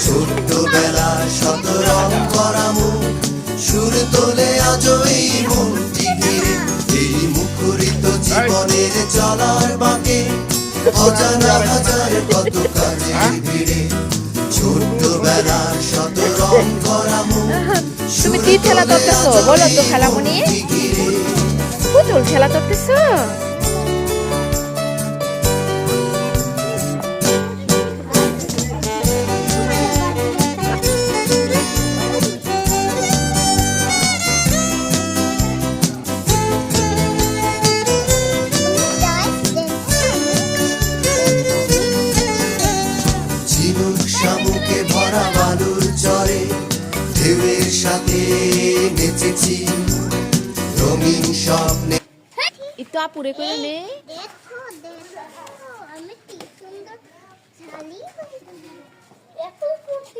ছোট্টবেলা শত রং করা মুখ সুর তোলে আজও এই মনটি ঘিরে এই মুখরিত জীবনের চলার বাঁকে অজানা হাজার কত কাজের ভিড়ে ছোট্টবেলা শত রং করা মুখ তুমি কি খেলা করতেছো বলো তো খালামণি পুতুল খেলা করতেছো শামুকে ভরা বালুর চরে ঢেউয়ের সাথে নেচেছি রঙিন স্বপ্নে একটু আপুরে করে নে দেখো আমি কি সুন্দর ঝালি এত কুর্তি